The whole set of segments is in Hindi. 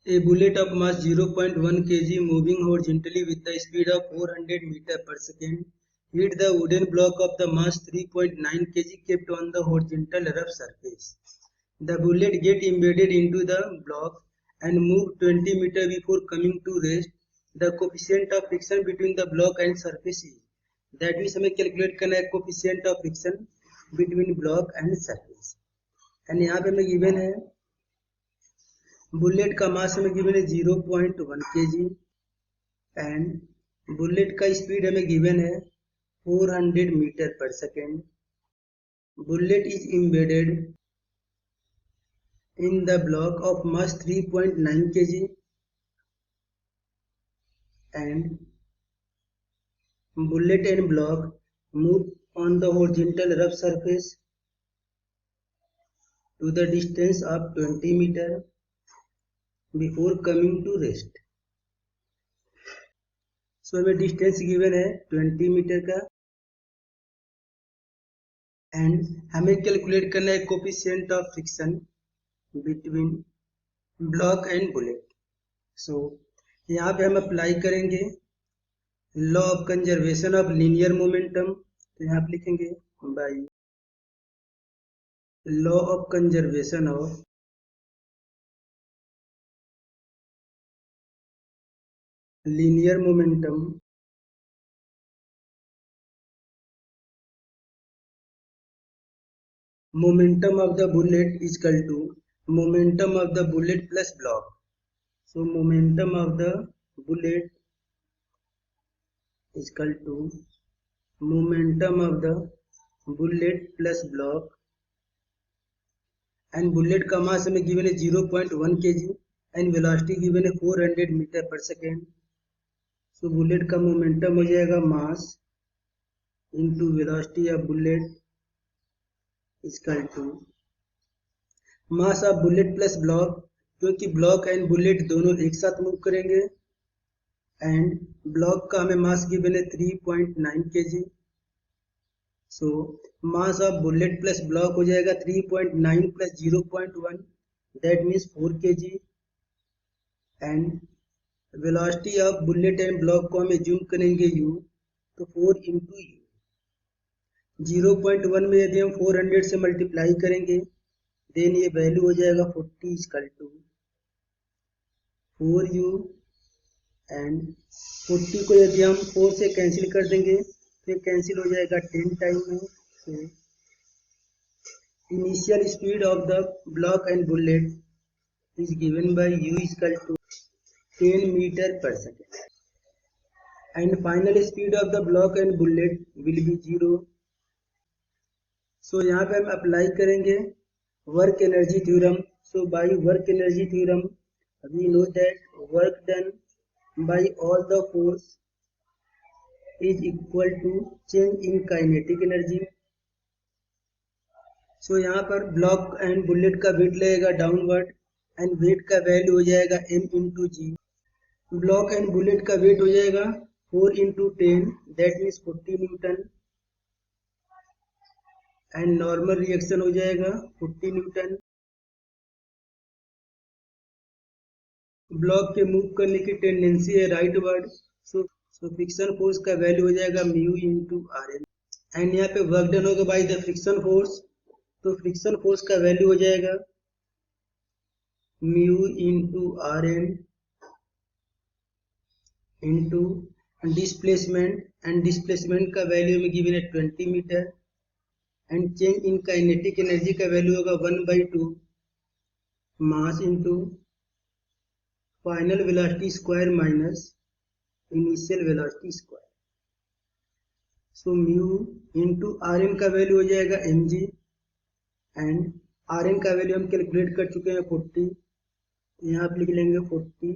A bullet of mass 0.1 kg moving horizontally with the speed of 400 meter per second hit the wooden block of the mass 3.9 kg kept on the horizontal rough surface. The bullet get embedded into the block and move 20 meter before coming to rest. The coefficient of friction between the block and surface is. That means हमें कैलकुलेट करना है coefficient of friction between block and surface. And यहाँ पे हमें given है बुलेट का मास हमें गिवन है 0.1 kg एंड बुलेट का स्पीड हमें गिवन है 400 metre per second. Bullet is embedded in the block of mass 3.9 kg and bullet and block move on the horizontal rough surface to the distance of 20 meter before coming to rest. So हमें डिस्टेंस गिवन है 20 मीटर का एंड हमें कैलकुलेट करना है coefficient of friction between block and bullet. So यहाँ पे हम अप्लाई करेंगे law of conservation of linear momentum. तो यहाँ पे लिखेंगे by law of conservation of linear momentum of the bullet is equal to momentum of the bullet plus block. So momentum of the bullet is equal to momentum of the bullet plus block and bullet का मास हमें गिवन है 0.1 kg एंड वेलोसिटी गिवन है 400 metre per second. So bullet का मोमेंटम हो जाएगा mass into velocity of bullet equal to mass of bullet plus block, क्योंकि ब्लॉक एंड बुलेट दोनों एक साथ मूव करेंगे एंड ब्लॉक का हमें मास गिवन है 3.9 kg. So mass of bullet plus block हो जाएगा 3.9 plus 0.1 that means 4 kg and velocity of bullet and block को हम एज्यूम करेंगे u, तो 4 इंटू यू. 0.1 में यदि हम 400 से मल्टीप्लाई करेंगे देन ये वैल्यू हो जाएगा 40 इक्वल टू 4u एंड 40 को यदि हम 4 से कैंसिल कर देंगे तो ये कैंसिल हो जाएगा 10 टाइम में. तो initial speed of the block and bullet is given by u equal to 10 meter per second and final speed of the block and bullet will be 0. So यहाँ पे हम अप्लाई करेंगे work energy theorem. So by work energy theorem we know that work done by all the force is equal to change in kinetic energy. So यहाँ पर ब्लॉक एंड बुलेट का वेट लगेगा डाउनवर्ड एंड वेट का वैल्यू हो जाएगा m into g. Block and bullet का वेट हो जाएगा 4 into 10 that means 40 newton and normal reaction हो जाएगा 40 न्यूटन. ब्लॉक के मूव करने की टेंडेंसी है rightward. So friction force का वैल्यू हो जाएगा mu into R N and यहाँ पे वर्क डन होगा बाई द फ्रिक्शन फोर्स. तो फ्रिक्शन फोर्स का वैल्यू हो जाएगा mu into R N into displacement and displacement का वैल्यू में गिवन है 20 metre and change in kinetic energy का वैल्यू होगा 1/2 mass into final velocity square minus initial velocity square. So mu into R N का वैल्यू हो जाएगा mg एंड आर एन का वैल्यू हम कैलकुलेट कर चुके हैं 40. यहाँ आप लिख लेंगे 40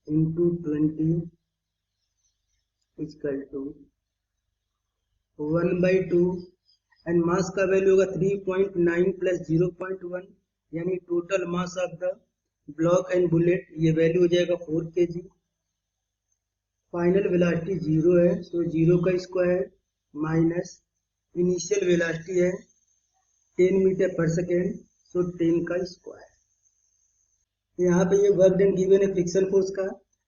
into 20 equal to 1/2 and mass का वैल्यू होगा 3.9 प्लस 0.1 यानी total mass of the block and bullet ये वैल्यू हो जाएगा 4 kg. फाइनल वेलोसिटी 0 है सो 0 का स्क्वायर माइनस इनिशियल वेलोसिटी है 10 मीटर पर सेकेंड सो 10 का स्क्वायर. यहाँ पे ये वर्क डन गिवन है फ्रिक्शन फोर्स का,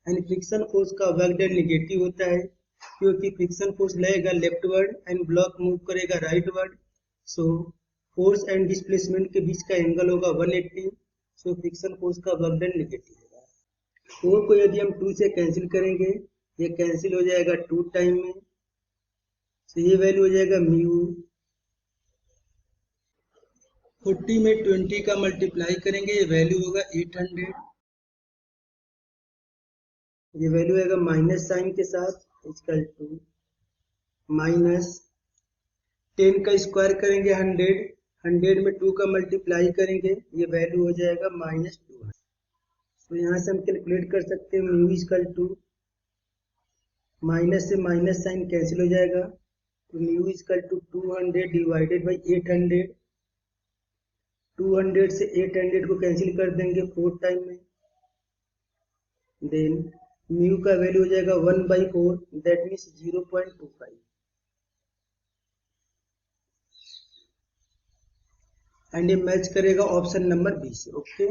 एंड फ्रिक्शन फोर्स का वर्क डन निगेटिव होता है क्योंकि फ्रिक्शन फोर्स लगेगा लेफ्टवर्ड एंड ब्लॉक मूव करेगा rightward. So force and displacement के बीच का एंगल होगा 180। सो फ्रिक्शन फोर्स का वर्क डन निगेटिव होगा। 4 को यदि हम 2 से कैंसिल करेंगे, ये कैंसिल हो जाएगा 2 टाइम में। सो ये वैल्यू हो जाएगा म्यू। 40 में 20 का मल्टीप्लाई करेंगे, ये वैल्यू होगा 800। ये वैल्यू आएगा माइनस साइन के साथ इक्वल टू माइनस 10 का स्क्वायर करेंगे 100, 100 में 2 का मल्टीप्लाई करेंगे, ये वैल्यू हो जाएगा -200। तो यहाँ से हम कैलकुलेट कर सकते हैं म्यू इक्वल टू माइनस से माइनस साइन कैंसिल हो जाएगा, तो mu equal to 200 divided by 800। 200 से 800 को कैंसिल कर देंगे 4 टाइम में, देन म्यू का वैल्यू हो जाएगा 1/4, दैट मीन्स 0.25। एंड ये मैच करेगा ऑप्शन नंबर बी से। ओके।